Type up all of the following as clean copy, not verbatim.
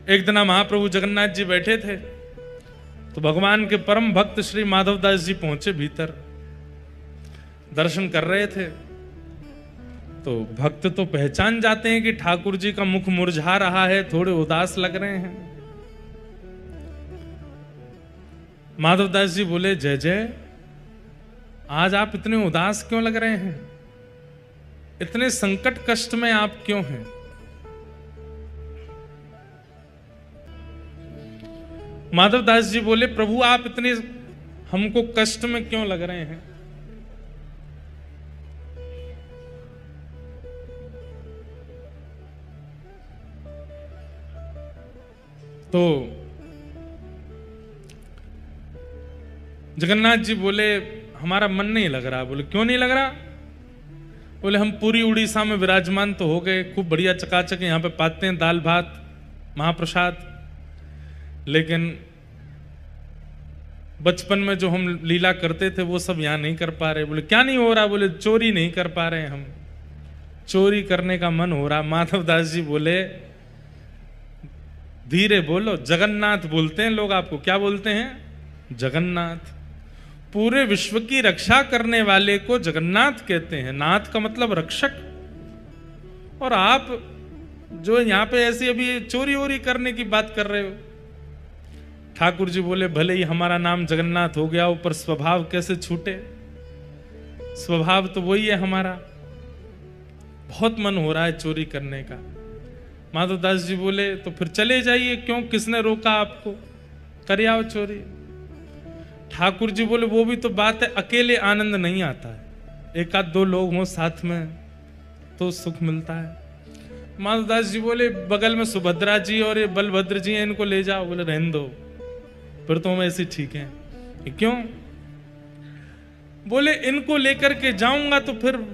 एक दिन महाप्रभु जगन्नाथ जी बैठे थे तो भगवान के परम भक्त श्री माधवदास जी पहुंचे भीतर, दर्शन कर रहे थे। तो भक्त तो पहचान जाते हैं कि ठाकुर जी का मुख मुरझा रहा है, थोड़े उदास लग रहे हैं। माधवदास जी बोले, जय जय, आज आप इतने उदास क्यों लग रहे हैं? इतने संकट कष्ट में आप क्यों हैं? माधवदास जी बोले, प्रभु आप इतने हमको कष्ट में क्यों लग रहे हैं? तो जगन्नाथ जी बोले, हमारा मन नहीं लग रहा। बोले, क्यों नहीं लग रहा? बोले, हम पूरी उड़ीसा में विराजमान तो हो गए, खूब बढ़िया चकाचक यहाँ पे पाते हैं दाल भात महाप्रसाद, लेकिन बचपन में जो हम लीला करते थे वो सब यहाँ नहीं कर पा रहे। बोले, क्या नहीं हो रहा? बोले, चोरी नहीं कर पा रहे हम, चोरी करने का मन हो रहा। माधवदास जी बोले, धीरे बोलो, जगन्नाथ बोलते हैं लोग आपको। क्या बोलते हैं? जगन्नाथ। पूरे विश्व की रक्षा करने वाले को जगन्नाथ कहते हैं। नाथ का मतलब रक्षक। और आप जो यहां पे ऐसी अभी चोरी वोरी करने की बात कर रहे हो। ठाकुर जी बोले, भले ही हमारा नाम जगन्नाथ हो गया, ऊपर स्वभाव कैसे छूटे? स्वभाव तो वही है हमारा। बहुत मन हो रहा है चोरी करने का। माधवदास जी बोले, तो फिर चले जाइए, क्यों, किसने रोका आपको? कर आओ चोरी। ठाकुर जी बोले, वो भी तो बात है, अकेले आनंद नहीं आता है, एक आध दो लोग हों साथ में तो सुख मिलता है। माधवदास जी बोले, बगल में सुभद्रा जी और ये बलभद्र जी हैं, इनको ले जाओ। बोले, रहने दो, फिर तो हम ऐसे ठीक हैं। क्यों? बोले, इनको लेकर के जाऊंगा तो फिर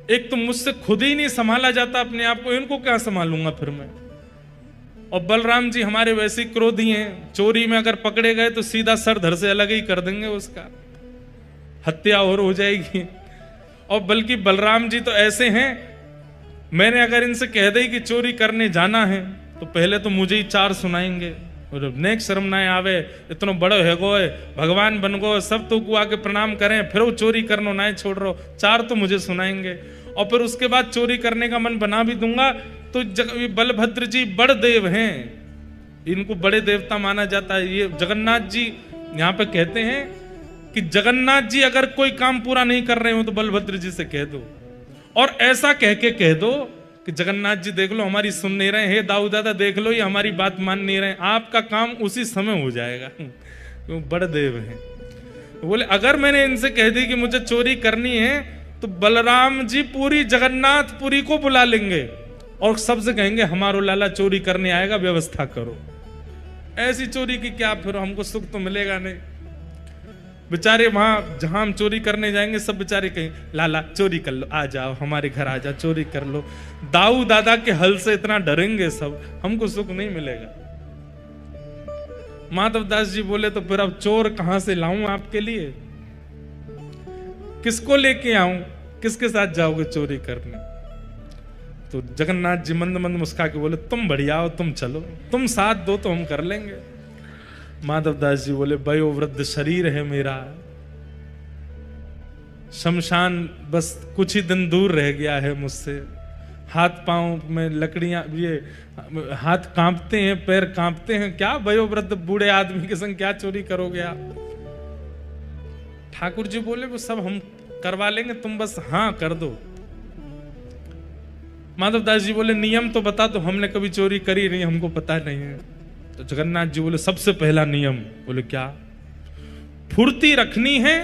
एक तो मुझसे खुद ही नहीं संभाला जाता अपने आप को, इनको क्या संभालूंगा फिर मैं? और बलराम जी हमारे वैसे क्रोधी हैं, चोरी में अगर पकड़े गए तो सीधा सर धड़ से अलग ही कर देंगे, उसका हत्या और हो जाएगी। और बल्कि बलराम जी तो ऐसे हैं, मैंने अगर इनसे कह दी कि चोरी करने जाना है तो पहले तो मुझे ही चार सुनाएंगे, और नेक शर्म ना आवे, इतना बड़ो है गो, भगवान बन गो, सब तो कुआ के प्रणाम करें, फिर वो चोरी करनो ना छोड़ रहो, चार तो मुझे सुनाएंगे। और फिर उसके बाद चोरी करने का मन बना भी दूंगा तो बलभद्र जी बड़ देव हैं, इनको बड़े देवता माना जाता है। ये जगन्नाथ जी यहाँ पे कहते हैं कि जगन्नाथ जी अगर कोई काम पूरा नहीं कर रहे हो तो बलभद्र जी से कह दो, और ऐसा कह के कह दो कि जगन्नाथ जी देख लो हमारी सुन नहीं रहे, हे दाऊ दादा देख लो ये हमारी बात मान नहीं रहे, आपका काम उसी समय हो जाएगा। वो बड़ देव हैं। बोले, अगर मैंने इनसे कह दी कि मुझे चोरी करनी है तो बलराम जी पूरी जगन्नाथपुरी को बुला लेंगे और सबसे कहेंगे, हमारो लाला चोरी करने आएगा, व्यवस्था करो। ऐसी चोरी की क्या, फिर हमको सुख तो मिलेगा नहीं। बेचारे वहां जहां हम चोरी करने जाएंगे सब बेचारे कहें, लाला चोरी कर लो, आ जाओ हमारे घर आ जाओ, चोरी कर लो। दाऊ दादा के हल से इतना डरेंगे सब, हमको सुख नहीं मिलेगा। माधवदास जी बोले, तो फिर अब चोर कहां से लाऊं आपके लिए? किसको लेके आऊं? किसके साथ जाओगे चोरी करने? तो जगन्नाथ जी मंद मंद मुस्का के बोले, तुम बढ़िया हो, तुम चलो, तुम साथ दो तो हम कर लेंगे। माधवदास जी बोले, वयोवृद्ध शरीर है मेरा, शमशान बस कुछ ही दिन दूर रह गया है मुझसे, हाथ पांव में लकड़ियां, ये हाथ कांपते हैं, पैर कांपते हैं, क्या वयोवृद्ध बूढ़े आदमी के संग क्या चोरी करोगे आप? ठाकुर जी बोले, वो सब हम करवा लेंगे, तुम बस हाँ कर दो। माधवदास जी बोले, नियम तो बता दो, हमने कभी चोरी करी नहीं, हमको पता नहीं है। तो जगन्नाथ जी बोले, सबसे पहला नियम। बोले, क्या? फुर्ती रखनी है,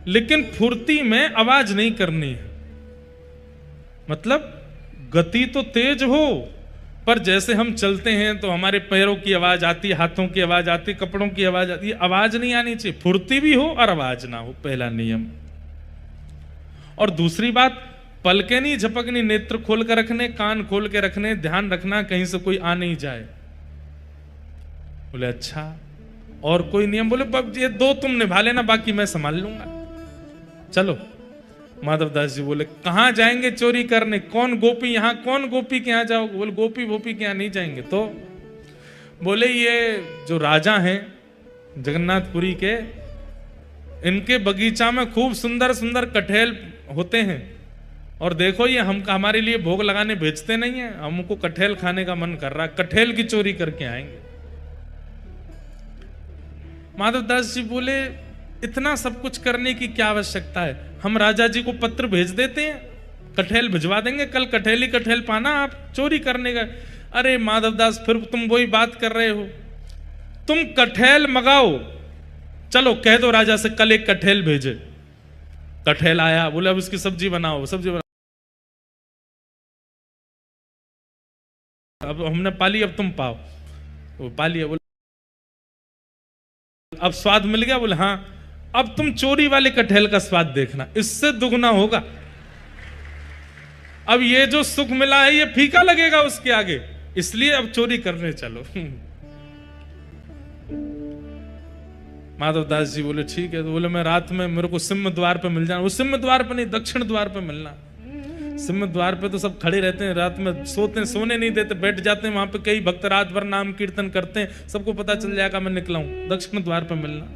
लेकिन फुर्ती में आवाज नहीं करनी है। मतलब गति तो तेज हो, पर जैसे हम चलते हैं तो हमारे पैरों की आवाज आती है, हाथों की आवाज आती है, कपड़ों की आवाज आती है, आवाज नहीं आनी चाहिए। फुर्ती भी हो और आवाज ना हो, पहला नियम। और दूसरी बात, पलके नहीं झपकनी, नेत्र खोल कर रखने, कान खोल के रखने, ध्यान रखना कहीं से कोई आ नहीं जाए। बोले, अच्छा, और कोई नियम? बोले, ये दो तुम निभा लेना, बाकी मैं संभाल लूंगा। चलो। माधवदास जी बोले कहां जाएंगे चोरी करने, कौन गोपी यहाँ, कौन गोपी के यहाँ जाओगे? बोले गोपी भोपी के यहाँ नहीं जाएंगे। तो बोले ये जो राजा हैं जगन्नाथपुरी के, इनके बगीचा में खूब सुंदर सुंदर कटहल होते हैं, और देखो ये हम हमारे लिए भोग लगाने भेजते नहीं है, हमको कटहल खाने का मन कर रहा है, कटहल की चोरी करके आएंगे। माधवदास जी बोले इतना सब कुछ करने की क्या आवश्यकता है, हम राजा जी को पत्र भेज देते हैं, कटहल भिजवा देंगे, कल कटहल ही कटहल पाना, आप चोरी करने का। अरे माधवदास फिर तुम वही बात कर रहे हो, तुम कटहल मंगाओ, चलो कह दो राजा से कल एक कटहल भेजे। कटहल आया, बोले अब उसकी सब्जी बनाओ, सब्जी बनाओ, अब हमने पाली अब तुम पाओ, वो पाली। बोले अब स्वाद मिल गया? बोले हाँ, अब तुम चोरी वाले कटहल का स्वाद देखना, इससे दुगना होगा। अब ये जो सुख मिला है ये फीका लगेगा उसके आगे, इसलिए अब चोरी करने चलो। माधवदास जी बोले ठीक है। तो बोले मैं रात में मेरे को सिंह द्वार पे मिल जाना। वो सिंह द्वार पे नहीं, दक्षिण द्वार पे मिलना। सिंह द्वार पे तो सब खड़े रहते हैं, रात में सोते, सोने नहीं देते, बैठ जाते हैं वहां पे, कई भक्त रात भर नाम कीर्तन करते हैं, सबको पता चल जाएगा मैं निकला हूं। दक्षिण द्वार पे मिलना।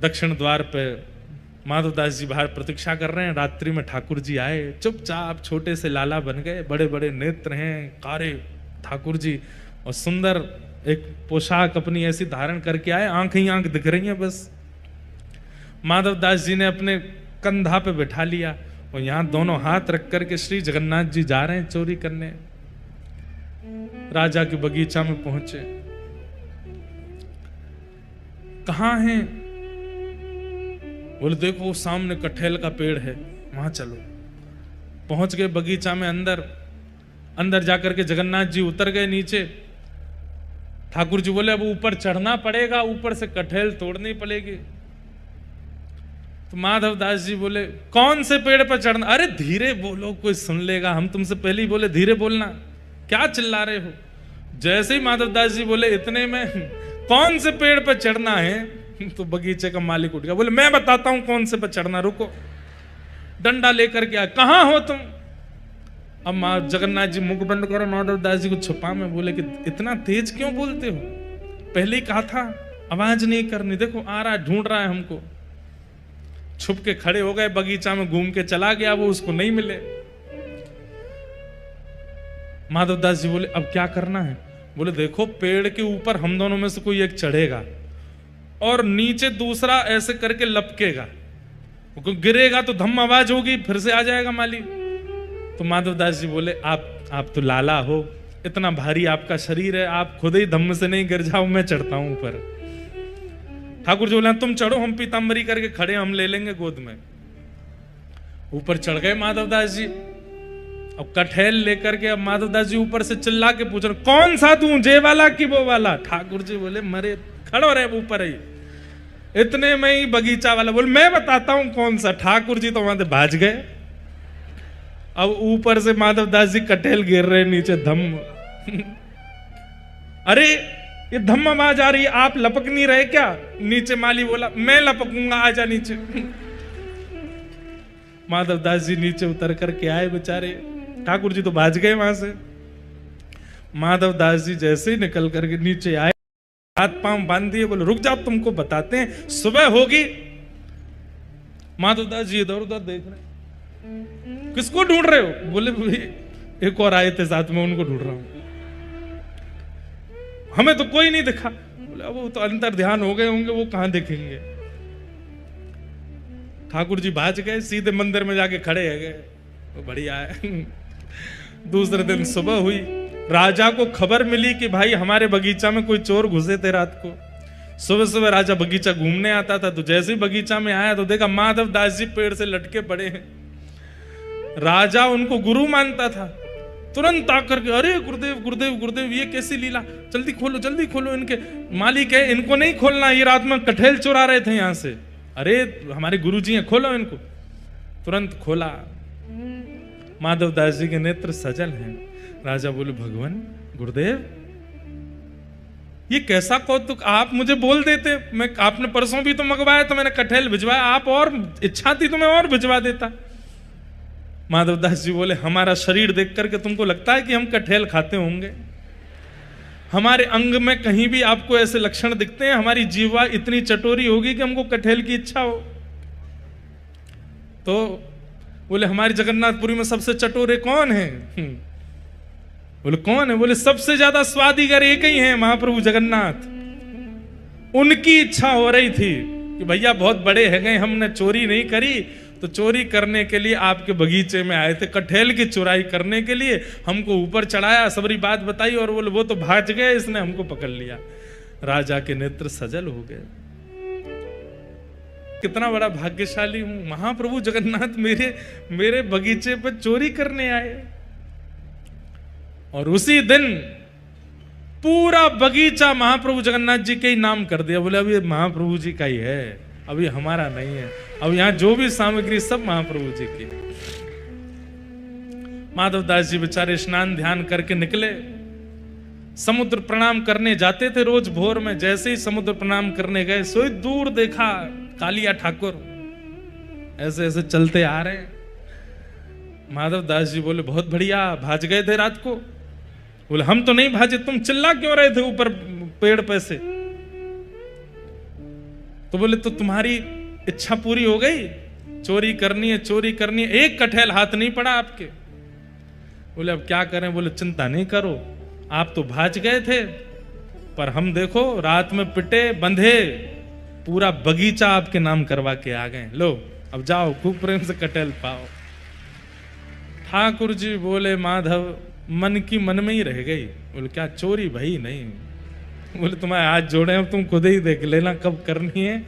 दक्षिण द्वार पे माधवदास जी बाहर प्रतीक्षा कर रहे हैं। रात्रि में ठाकुर जी आए, चुपचाप छोटे से लाला बन गए, बड़े बड़े नेत्र हैं, कारे ठाकुर जी, और सुंदर एक पोशाक अपनी ऐसी धारण करके आए, आंख ही आंख दिख रही है बस। माधवदास जी ने अपने कंधा पे बैठा लिया, और यहां दोनों हाथ रख करके श्री जगन्नाथ जी जा रहे हैं चोरी करने। राजा के बगीचा में पहुंचे, कहां हैं? बोले देखो सामने कटहल का पेड़ है, वहां चलो। पहुंच गए बगीचा में, अंदर जाकर के जगन्नाथ जी उतर गए नीचे। ठाकुर जी बोले अब ऊपर चढ़ना पड़ेगा, ऊपर से कटहल तोड़नी पड़ेगी। तो माधवदास जी बोले कौन से पेड़ पर चढ़ना? अरे धीरे बोलो, कोई सुन लेगा, हम तुमसे पहले ही बोले धीरे बोलना, क्या चिल्ला रहे हो? जैसे ही माधवदास जी बोले इतने में कौन से पेड़ पर चढ़ना है, तो बगीचे का मालिक उठ गया, बोले मैं बताता हूं कौन से पर चढ़ना, रुको। डंडा लेकर के आया, कहां हो तुम? अब जगन्नाथ जी मुख बंद करो, माधवदास जी को छुपा में बोले कि इतना तेज क्यों बोलते हो, पहले ही कहा था आवाज नहीं करनी, देखो आ रहा है, ढूंढ रहा है हमको। छुप के खड़े हो गए, बगीचा में घूम के चला गया, वो उसको नहीं मिले। माधवदास जी बोले अब क्या करना है? बोले देखो पेड़ के ऊपर हम दोनों में से कोई एक चढ़ेगा, और नीचे दूसरा ऐसे करके लपकेगा, गिरेगा तो धम आवाज होगी, फिर से आ जाएगा माली। तो माधवदास जी बोले आप तो लाला हो, इतना भारी आपका शरीर है, आप खुद ही धम्म से नहीं गिर जाओ, मैं चढ़ता हूं ऊपर। ठाकुर जी बोले तुम चढ़ो, हम पीताम्बरी करके खड़े, हम ले लेंगे गोद में। ऊपर चढ़ गए माधवदास जी। अब कटहल लेकर के अब माधवदास जी ऊपर से चिल्ला के पूछ रहे कौन सा दूं, जे वाला कि वो वाला? ठाकुर जी बोले मरे खड़ो रहे ऊपर ही। इतने में ही बगीचा वाला बोले मैं बताता हूं कौन सा। ठाकुर जी तो वहां से भाज गए। अब ऊपर से माधवदास जी कटहल गिर रहे नीचे, धम। अरे ये धम आवाज आ रही है, आप लपक नहीं रहे क्या? नीचे माली बोला मैं लपकूंगा, आजा नीचे। माधवदास जी नीचे उतर करके आए बेचारे, ठाकुर जी तो भाज गए वहां से। माधवदास जी जैसे ही निकल करके नीचे आए, हाथ पांव बांध दिए, बोले रुक जाओ तुमको बताते हैं, सुबह होगी। माधवदास जी इधर उधर देख रहे, किसको ढूंढ रहे हो? बोले एक और आए थे साथ में, उनको ढूंढ रहा हूं, हमें तो कोई नहीं दिखा। बोले अब वो तो अंतर ध्यान हो गए होंगे, वो कहां दिखेंगे। ठाकुर जी भाज गए, सीधे मंदिर में जाके खड़े है गए, तो बढ़िया है। दूसरे दिन सुबह हुई, राजा को खबर मिली कि भाई हमारे बगीचा में कोई चोर घुसे थे रात को। सुबह सुबह राजा बगीचा घूमने आता था, तो जैसे ही बगीचा में आया तो देखा माधवदास जी पेड़ से लटके पड़े हैं। राजा उनको गुरु मानता था, तुरंत आकर के अरे गुरुदेव गुरुदेव गुरुदेव, ये कैसी लीला, जल्दी खोलो इनके। मालिक है इनको नहीं खोलना, ये रात में कटहल चुरा रहे थे यहां से। अरे हमारे गुरुजी हैं, खोलो इनको। तुरंत खोला, माधवदास जी के नेत्र सजल हैं। राजा बोले भगवान गुरुदेव ये कैसा कौतुक, आप मुझे बोल देते, मैं आपने परसों भी तो मंगवाया तो मैंने कटहल भिजवाया, आप और इच्छा थी तो मैं और भिजवा देता। माधवदास जी बोले हमारा शरीर देख करके तुमको लगता है कि हम कटहल खाते होंगे? हमारे अंग में कहीं भी आपको ऐसे लक्षण दिखते हैं? हमारी जीवा इतनी चटोरी होगी कि हमको कटहल की इच्छा हो? तो बोले हमारी जगन्नाथपुरी में सबसे चटोरे कौन है? बोले कौन है? बोले सबसे ज्यादा स्वादिगर एक ही है, महाप्रभु जगन्नाथ। उनकी इच्छा हो रही थी कि भैया बहुत बड़े है गए, हमने चोरी नहीं करी, तो चोरी करने के लिए आपके बगीचे में आए थे, कटहल की चुराई करने के लिए हमको ऊपर चढ़ाया, सबरी बात बताई और बोले वो तो भाग गए, इसने हमको पकड़ लिया। राजा के नेत्र सजल हो गए, कितना बड़ा भाग्यशाली हूं, महाप्रभु जगन्नाथ मेरे बगीचे पर चोरी करने आए। और उसी दिन पूरा बगीचा महाप्रभु जगन्नाथ जी के ही नाम कर दिया। बोले अभी महाप्रभु जी का ही है, अभी हमारा नहीं है, अब यहां जो भी सामग्री सब महाप्रभु जी की। माधवदास जी बेचारे स्नान ध्यान करके निकले, समुद्र प्रणाम करने जाते थे रोज भोर में। जैसे ही समुद्र प्रणाम करने गए, सोई दूर देखा कालिया ठाकुर ऐसे ऐसे चलते आ रहे हैं। माधवदास जी बोले बहुत बढ़िया, भाज गए थे रात को? बोले हम तो नहीं भाजे, तुम चिल्ला क्यों रहे थे ऊपर पेड़ पे से? तो बोले तो तुम्हारी इच्छा पूरी हो गई, चोरी करनी है, चोरी करनी है, एक कटहल हाथ नहीं पड़ा आपके। बोले अब क्या करें? बोले चिंता नहीं करो, आप तो भाज गए थे, पर हम देखो रात में पिटे बंधे पूरा बगीचा आपके नाम करवा के आ गए, लो अब जाओ खूब प्रेम से कटहल पाओ। ठाकुर जी बोले माधव मन की मन में ही रह गई। बोले क्या चोरी? भाई नहीं। बोले तुम्हारे हाथ जोड़े, अब तुम खुद ही देख लेना कब करनी है।